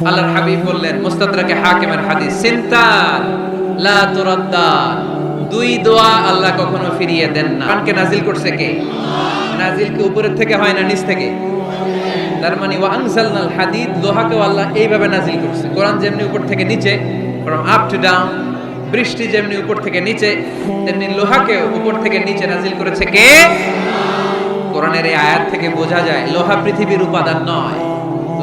আল্লাহর হাবিব বললেন মুস্তাদরাকে হাকিমের হাদিস, সিনতান লা তুরাদ্দান, দুই দোয়া আল্লাহ কখনো ফিরিয়ে দেন না। কোরআনকে নাজিল করছে কে? নাজিল কি উপরের থেকে হয় না নিচ থেকে? তার মানে ওয়া আনজালনাল হাদিদ, লোহাকে আল্লাহ এইভাবে নাজিল করছে। কোরআন যেমনি উপর থেকে নিচে, ফ্রম আপ টু ডাউন, বৃষ্টি যেমনি উপর থেকে নিচে, তেমনি লোহাকে উপর থেকে নিচে নাজিল করেছে কে? কোরআনের এই আয়াত থেকে বোঝা যায় লোহা পৃথিবীর উপাদান নয়,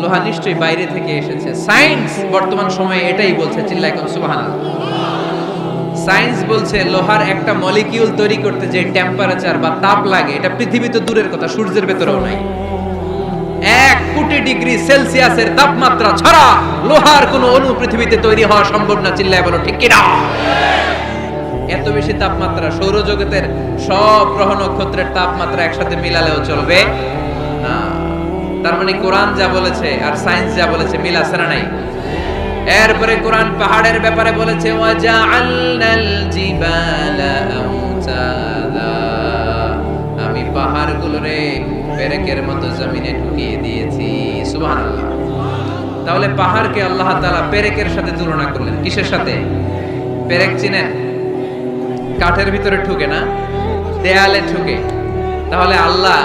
লোহা নিশ্চয়ই বাইরে থেকে এসেছে। সায়েন্স বর্তমান সময়ে এটাই বলছে, চিল্লায় কোন সুবহানাল্লাহ। সায়েন্স বলছে লোহার একটা মলিকিউল তৈরি করতে যে টেম্পারেচার বা তাপ লাগে, এটা পৃথিবী তো দূরের কথা, সূর্যের ভেতরেও নাই। 1 কোটি ডিগ্রি সেলসিয়াসের তাপমাত্রা ছাড়া লোহার কোনো অণু পৃথিবীতে তৈরি হওয়া সম্ভব না। চিল্লায় বলো ঠিক কিনা? এত বেশি তাপমাত্রা সৌরজগতের সব গ্রহ নক্ষত্রের তাপমাত্রা একসাথে মিলালেও চলবে না। তার মানে কোরআন যা বলেছে আর সায়েন্স যা বলেছে মিল আছে না নাই? এরপরে কোরআন পাহাড়ের ব্যাপারে বলেছে, ওয়াজআলনাল জিবালা আওতাদা, আমি পাহাড়গুলোরে পেরেকের মতো জমিনে ঢুকিয়ে দিয়েছি। সুবহানাল্লাহ। তাহলে পাহাড়কে আল্লাহ তাআলা পেরেকের সাথে তুলনা করলেন। কিসের সাথে? পেরেক চিনেন? কাঠের ভিতরে ঢুকে না, দেয়ালে ঢুকে। তাহলে আল্লাহ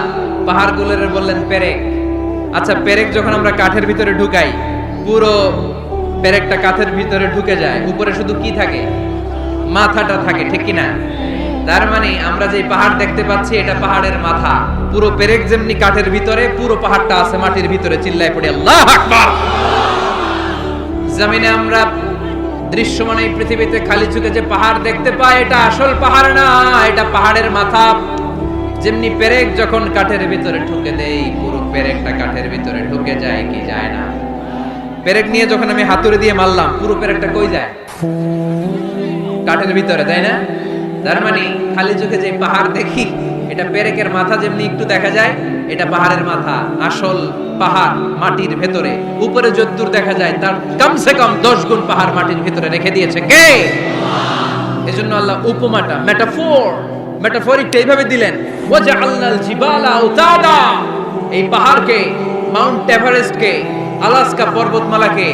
পাহাড়গুলোরে বললেন পেরেক। আচ্ছা, পেরেক যখন আমরা কাঠের ভিতরে ঢুকাই, পুরো পেরেকটা কাঠের ভিতরে ঢুকে যায়, উপরে শুধু কি থাকে? মাথাটা থাকে, ঠিক কিনা? তার মানে আমরা যে পাহাড় দেখতে পাচ্ছি এটা পাহাড়ের মাথা। পুরো পেরেক যেমনি কাঠের ভিতরে, পুরো পাহাড়টা আছে মাটির ভিতরে। চিল্লায় পড়ি আল্লাহু আকবার। জমিনে আমরা দৃশ্যমান এই পৃথিবীতে খালি চোখে যে পাহাড় দেখতে পাই, এটা আসল পাহাড় না, এটা পাহাড়ের মাথা। যেমনি পেরেক যখন কাঠের ভিতরে ঢুকে দেই, পুরো পেরেকটা কাঠের ভিতরে ঢুকে যায় কি যায় না? পেরেক নিয়ে যখন আমি হাতুড়ি দিয়ে মারলাম, পুরো পেরেকটা কই যায়? কাঠের ভিতরে, তাই না? তার মানে খালি চোখে যে পাহাড় দেখি, এটা পেরেকের মাথা যেমনি একটু দেখা যায়, এটা পাহাড়ের মাথা। আসল পাহাড় মাটির ভেতরে, উপরে যদ্দূর দেখা যায় তার কমসে কম 10 গুণ পাহাড় মাটির ভেতরে রেখে দিয়েছে কে? এজন্য আল্লাহ উপমাটা, মেটাফরিকটা এইভাবে দিলেন, ওয়াজআলনাল জিবালা আওতাদা, এই পাহাড়কে, মাউন্ট এভারেস্টকে, আলাস্কা পর্বতমালাকে,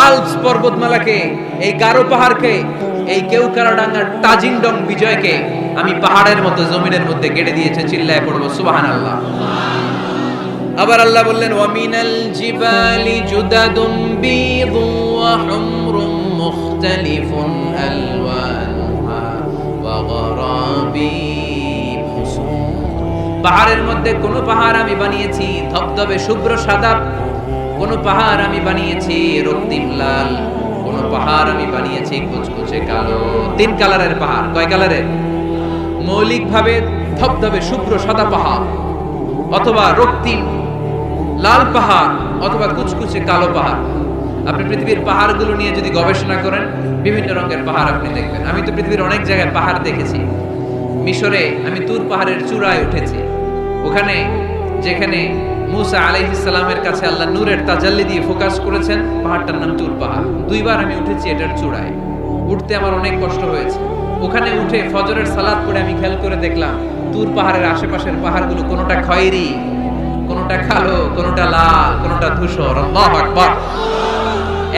আল্পস পর্বতমালাকে, এই গারো পাহাড়কে, এই কেউকারাডাঙ্গার তাজিংডং বিজয়কে আমি পাহাড়ের মতো জমিনের মধ্যে গেড়ে দিয়েছে। চিল্লায় পড়বো সুবহানাল্লাহ। আবার আল্লাহ বললেন, ওয়া মিনাল জিবালি জুদাদুম বীদুন ওয়া হুমরুম মুখতালিফুন আলওয়ানুহা ওয়া গরাবিব হুসুন। পাহাড়ের মধ্যে কোন পাহাড় আমি বানিয়েছি ধবধবে শুভ্র সাদা, কোন পাহাড় আমি বানিয়েছি রক্তিম লাল, কোন পাহাড় আমি বানিয়েছি কুচকুচে কালো। 3 কালারের পাহাড়। কয় কালারের? মৌলিকভাবে ধবধবে শুভ্র সাদা পাহাড়, অথবা রক্তিম লাল পাহাড়, অথবা কুচকুচে কালো পাহাড়। আপনি পৃথিবীর পাহাড়গুলো নিয়ে যদি গবেষণা করেন, বিভিন্ন রঙের পাহাড় আপনি দেখবেন। আমি তো পৃথিবীর অনেক জায়গায় পাহাড় দেখেছি। মিশরে আমি তুর পাহাড়ের চূড়ায় উঠেছি। ওখানে যেখানে মুসা আলাইহিস সালামের কাছে আল্লাহ নূরের তাজাল্লি দিয়ে ফোকাস করেছেন, পাহাড়টার নাম তুর পাহাড়। 2 বার আমি উঠেছি এটার চূড়ায়। উঠতে আমার অনেক কষ্ট হয়েছে। ওখানে উঠে ফজরের সালাত পড়ে আমি খেয়াল করে দেখলাম তুর পাহাড়ের আশেপাশের পাহাড়গুলো কোনোটা খয়েরি, কোনোটা কালো, কোনোটা লাল, কোনোটা ধূসর। আল্লাহু আকবার।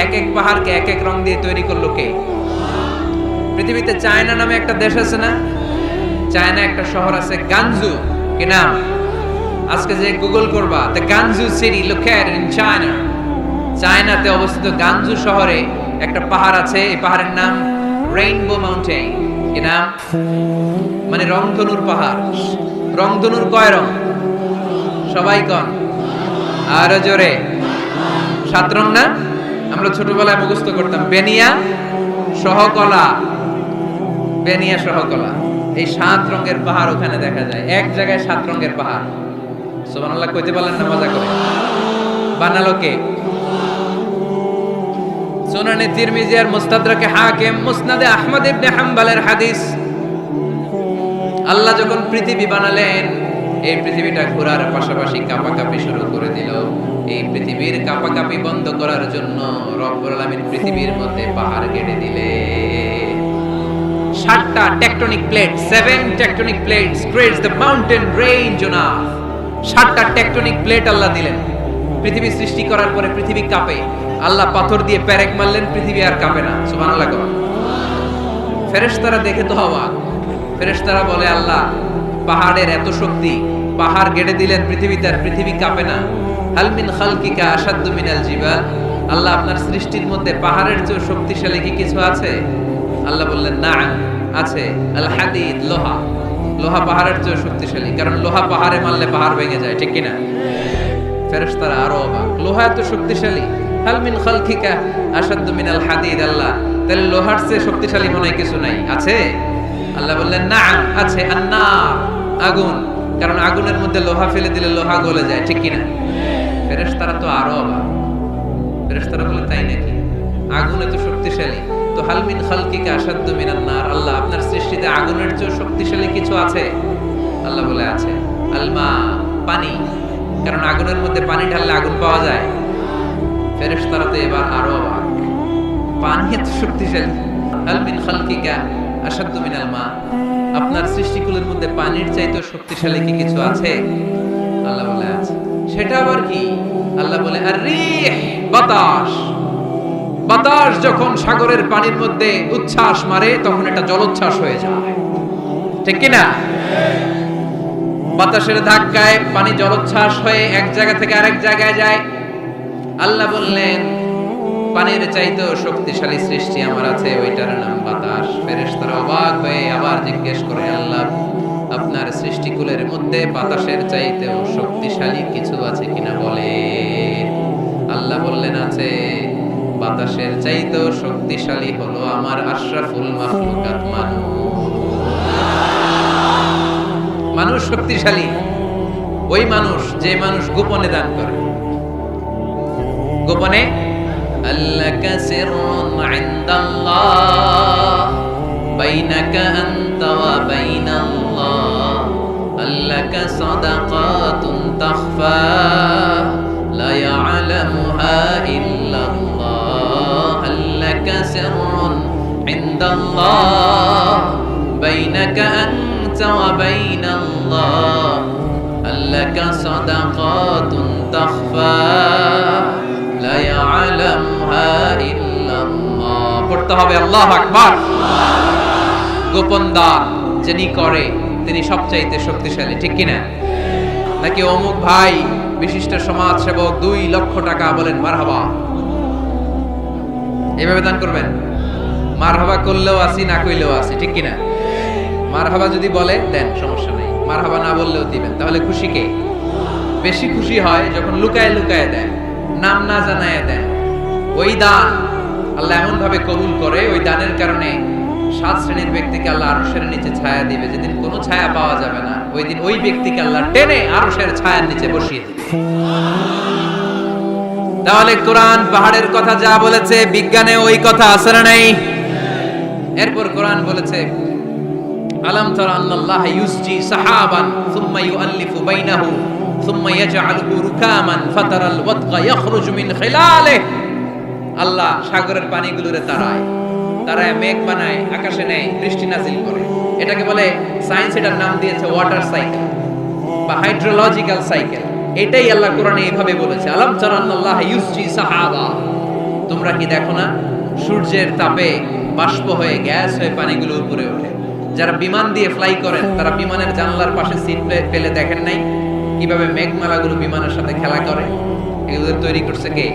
এক এক পাহাড়কে এক এক রং দিয়ে তৈরি করলো কে? পৃথিবীতে চায়না নামে একটা দেশ আছে না? চায়না একটা শহর আছে গানজু, কি নাম? আজকে যে গুগল করবা, the গানজু city located in China, চায়নাতে অবস্থিত গানজু শহরে একটা পাহাড় আছে। এই পাহাড়ের নাম রেইনবো মাউন্টেন। কি নাম? মানে রংধনুর পাহাড়। রংধনুর কয় রং? সবাই কন, আরো জোরে। 7 রং না? আমরা ছোটবেলায় মুখস্থ করতাম, বেনিয়া সহকলা, বেনিয়া সহকলা। এই 7 রঙের পাহাড় ওখানে দেখা যায়। এক জায়গায় 7 রঙের পাহাড়। সুবহানাল্লাহ কইতে পারলেন না? মজা করে বানালো কে? সুনানে তিরমিজি আর মুস্তাদরাকে হাকিম, মুসনাদে আহমদ ইবনে হাম্বলের হাদিস। আল্লাহ যখন পৃথিবী বানালেন, এই পৃথিবীটা ঘোরার পাশাপাশি কাঁপাকাঁপি শুরু করে দিল। এই পৃথিবীর কাঁপাকাঁপি বন্ধ করার জন্য রব্বুল আলামিন পৃথিবীর মধ্যে পাহাড় কেটে দিলেন। 7টা tectonic plate, 7 tectonic plates creates the mountain range on earth। 7টা টেকটনিক প্লেট আল্লাহ দিলেন। পৃথিবী সৃষ্টি করার পরে পৃথিবী কাঁপে। আল্লাহ পাথর দিয়ে পেরেক মারলেন, পৃথিবী আর কাঁপে না। সুবহানাল্লাহ। ফেরেশতারা দেখে তো অবাক। ফেরেশতারা বলে, আল্লাহ পাহাড়ের এত শক্তি, পাহাড় গেড়ে দিলেন পৃথিবীতে, আর পৃথিবী কাঁপে না। হাল মিন খালকিকা আশাদ্দু মিনাল জিবাল, আল্লাহ আপনার সৃষ্টির মধ্যে পাহাড়ের চেয়ে শক্তিশালী কি কিছু আছে? আল্লাহ বললেন, না আছে। আল হাদিদ, লোহা। লোহা পাহাড়ের চেয়ে শক্তিশালী, কারণ লোহা পাহাড়ে মারলে পাহাড় ভেঙে যায়, ঠিক কিনা? ফেরেশতারা আরো অবাক, লোহা এত শক্তিশালী? হাল মিন খালকিকা আশাদ্দু মিনাল হাদিদ, আল্লাহ তাহলে লোহার চেয়ে শক্তিশালী মনে হয় কিছু নাই, আছে? আল্লাহ বললেন, না আছে। আন্নার, আগুন, কারণ আগুনের মধ্যে লোহা ফেলে দিলে লোহা গলে যায়, ঠিক কিনা? ফেরেশতারা তো আরো অবাক। ফেরেশতারা বলে, তাই নাকি? আগুন এত শক্তিশালী, তো হাল মিন খালকিকা আশাদ্দু মিনান নার, আল্লাহ আপনার সৃষ্টিতে আগুনের চেয়ে শক্তিশালী কিছু আছে? আল্লাহ বলে, আছে। আলমা, পানি, কারণ আগুনের মধ্যে পানি ঢাললে আগুন পাওয়া যায়। ফেরেশতারা তো এবার আরো অবাক, পানি এত শক্তিশালী? হাল মিন খালকিকা আশাদ্দু মিনাল মা, আপনার সৃষ্টিকুলের মধ্যে পানির চাইতে শক্তিশালী কি কিছু আছে? আল্লাহ বলে, আছে। সেটা আবার কি? আল্লাহ বলে, আর রিহ, বাতাস। বাতাস যখন সাগরের পানির মধ্যে উচ্ছ্বাস মারে, তখন এটা জলোচ্ছ্বাস হয়ে যায়, ঠিক কিনা? বাতাসের ধাক্কায় পানি জলোচ্ছ্বাস হয়ে এক জায়গা থেকে আরেক জায়গায় যায়। আল্লাহ বললেন, পানির চাইতেও শক্তিশালী সৃষ্টি আমার আছে, ওইটার নাম বাতাস। ফেরেশতারা অবাক হয়ে আবার জিজ্ঞেস করে, আল্লাহ আপনার সৃষ্টিকুলের মধ্যে বাতাসের চাইতেও শক্তিশালী কিছু আছে কিনা বলে? আল্লাহ বললেন, আছে। বাতাসের চাইতেও শক্তিশালী হলো আমার আশরাফুল মাখলুকাত, মানুষ। মানুষ শক্তিশালী, ওই মানুষ যে মানুষ গোপনে দান করে। গোপনে, আল্লাকা সিররুন ইনদাল্লাহ বাইনাকা আনতা ওয়া বাইনাল্লাহ, আল্লাকা সাদাকাতুন তাখফা লা ইয়ালামুহা ইল্লাল্লাহ, আল্লাকা সিররুন ইনদাল্লাহ বাইনাকা আনতা ওয়া বাইনাল্লাহ, আল্লাকা সাদাকাতুন তাখফা লা ইয়ালামুহা ইল্লাল্লাহ। পড়তে হবে আল্লাহু আকবার। গোপন দান যিনি করে তিনি সবচাইতে শক্তিশালী, ঠিক কিনা? নাকি অমুক ভাই বিশিষ্ট সমাজ সেবক 2 লক্ষ টাকা, বলেন মারহাবা, এভাবে দান করবেন? মারহাবা করলেও আসি, না কইলেও আসি, ঠিক কিনা? মারহাবা যদি বলে দেন, সমস্যা নেই। মারহাবা না বললেও দিবেন। তাহলে খুশি কে? বেশি খুশি হয় যখন লুকায় লুকায় দেয়, নাম না জানায় দেয়। ওই দান আল্লাহ এমন ভাবে কবুল করে, ওই দানের কারণে 7 শ্রেণীর ব্যক্তিকে আল্লাহ আরশের নিচে ছায়া দিবে, যেদিন কোনো ছায়া পাওয়া যাবে না, ওই দিন ওই ব্যক্তিকে আল্লাহ টেনে আরশের ছায়ার নিচে বসিয়ে দিবে। তাহলে কোরআন পাহাড়ের কথা যা বলেছে, বিজ্ঞানে ওই কথা আছে না নাই? এরপর কোরআন বলেছে, আলাম তারা আন্নাল্লাহা ইউসজি সাহাবান সুম্মা ইউআল্লিফু বাইনাহু সুম্মা ইয়াজআলুহু রুকামান ফাতারাল ওয়াদকা ইয়াখরুজু মিন খিলালিহি, আল্লাহ সাগরের পানিগুলোরে তারায় মেঘ বানায়, আকাশে নেয়, বৃষ্টি নাজিল করে। এটাকে বলে, সায়েন্স এটার নাম দিয়েছে ওয়াটার সাইকেল বা হাইড্রোলজিক্যাল সাইকেল। এটাই আল্লাহ কোরআনে এইভাবে বলেছে, আলাম তারা আন্নাল্লাহা ইউসজি সাহাবা, তোমরা কি দেখো না সূর্যের তাপে বাষ্প হয়ে গ্যাস হয়ে পানিগুলো উপরে ওঠে। যারা বিমান দিয়ে ফ্লাই করেন তারা বিমানের জানলার পাশে সিট পেলে দেখেন নাই কিভাবে মেঘমালাগুলো বিমানের সাথে খেলা করে? এগুলো তৈরি করছে কে?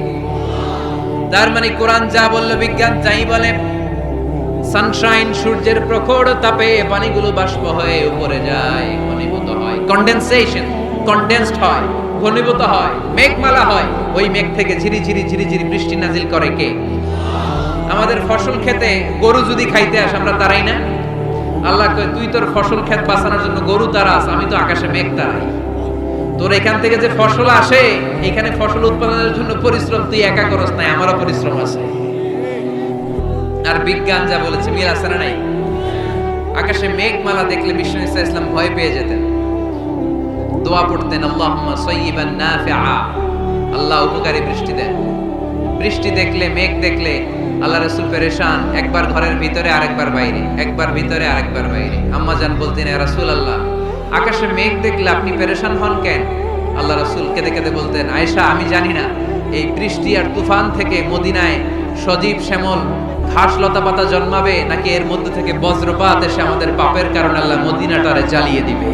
তার মানে কোরআন যা বলল, বিজ্ঞান যাই বলে, সানশাইন, সূর্যের প্রখর তাপে পানিগুলো বাষ্প হয়ে উপরে যায়, ঘনীভূত হয়, কন্ডেনসেশন, কন্ডেন্সড হয়, ঘনীভূত হয়, মেঘমালা হয়। ওই মেঘ থেকে ঝিরি ঝিরি ঝিরি ঝিরি বৃষ্টি নাজিল করে কে? আমাদের ফসল খেতে গরু যদি খাইতে আসে, আমরা তারাই না? আল্লাহ কয়, তুই তোর ফসল ক্ষেত বাঁচানোর জন্য গরু তারাস, আমি তো আকাশে মেঘ তারাই। তোর এখান থেকে যে ফসল আসে, এখানে ফসল উৎপাদনের জন্য পরিশ্রম তুই একা করস নাই, আমারও পরিশ্রম আছে। আর বিজ্ঞান যা বলেছে মিল আছে না নাই? আকাশে মেঘমালা দেখলে বিষ্ণু ঈসা ইসলাম ভয় পেয়ে যেতেন, দোয়া পড়তেন, আল্লাহুম্মা সাইয়্যিবান নাফিআ, আল্লাহ উপকারী বৃষ্টি দেন। বৃষ্টি দেখলে, মেঘ দেখলে আল্লাহ রাসূল পেরেশান, একবার ঘরের ভিতরে আরেকবার বাইরে, একবার ভিতরে আরেকবার বাইরে। আম্মা জান বলতেন, ইয়া রাসূলুল্লাহ, আকাশে মেঘ দেখলে আপনি পেরেশান হন কেন? আল্লাহ রাসূল কেঁদে কেঁদে বলতেন, আয়েশা আমি জানি না, এই বৃষ্টি আর তুফান থেকে মদিনায় সজীব শ্যামল ঘাস লতা পাতা জন্মাবে, নাকি এর মধ্যে থেকে বজ্রপাত এসে আমাদের পাপের কারণে আল্লাহ মদিনাটারে জ্বালিয়ে দিবে?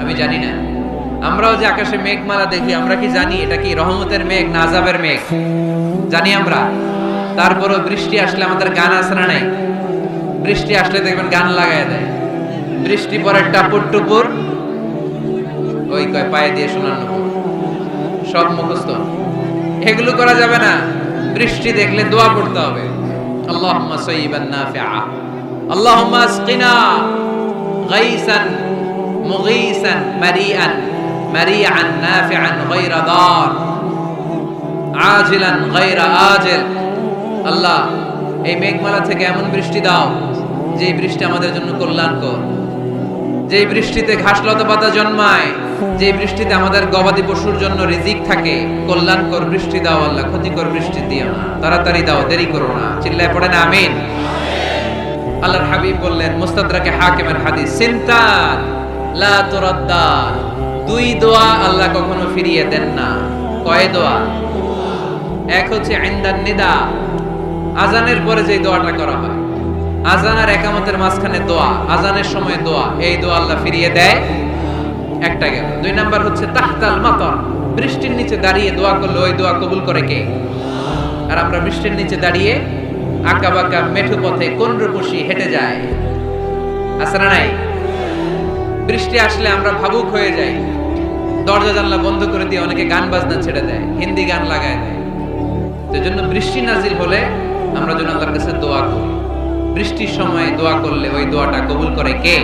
আমি জানি না। আমরাও যে আকাশে মেঘমালা দেখি, আমরা কি জানি এটা কি রহমতের মেঘ না আযাবের মেঘ? জানি আমরা। তারপরও বৃষ্টি আসলে আমাদের গান আছে না নাই? বৃষ্টি আসলে দেখবেন গান লাগায় দেয়। বৃষ্টি পরে টাপুর টুপুর, ওই কয় পায়ে দিয়ে শোনানো, সব মুখস্থ। এগুলো করা যাবে না। বৃষ্টি দেখলে দোয়া পড়তে হবে, আল্লাহুম্মা সাইয়িবান নাফিআ, আল্লাহুম্মা আসকিনা গাইসান মুগীসান মারিআন মারিআন নাফিআন গায়রা দার আজিলান গায়রা আজিল। আল্লাহ, এই মেঘমালা থেকে এমন বৃষ্টি দাও যে বৃষ্টি আমাদের জন্য কল্যাণকর, যে বৃষ্টিতে ঘাস লতা পাতা জন্মায়, যে বৃষ্টিতে আমাদের গবাদি পশুর জন্য রিজিক থাকে। কল্যাণকর বৃষ্টি দাও আল্লাহ, ক্ষতিকর বৃষ্টি দিও না, তাড়াতাড়ি দাও, দেরি করো না। চিল্লায় পড়েন আমিন। আল্লাহর হাবিব বললেন, মুস্তাদরাকে হাকিমের হাদিস, সিনতান লা তুরাদ্দান, দুই দোয়া আল্লাহ কখনো ফিরিয়ে দেন না। কয় দোয়া? এক হচ্ছে ইনদান নিদা, আজানের পরে যে দোয়াটা করা হয়, আজান আর একামতের মাঝখানে দোয়া, আজানের সময় দোয়া, এই দোয়া আল্লাহ ফিরিয়ে দেয়, একটা গেল। দুই নাম্বার হচ্ছে তাহতাল মাতার, বৃষ্টির নিচে দাঁড়িয়ে দোয়া করলে ওই দোয়া কবুল করে কে? আর আমরা বৃষ্টির নিচে দাঁড়িয়ে আঁকা বাঁকা মেঠো পথে কোন রূপসী হেঁটে যায়, আছে না নাই? বৃষ্টি আসলে আমরা ভাবুক হয়ে যাই, দরজা জানলা বন্ধ করে দিয়ে অনেকে গান বাজনা ছেড়ে দেয়, হিন্দি গান লাগায় দেয়। তো জন্য বৃষ্টি নাজিল হলে আমরা যেন আল্লাহর কাছে দোয়া করি। বৃষ্টির সময় দোয়া করলে ওই দোয়াটা কবুল করে কে?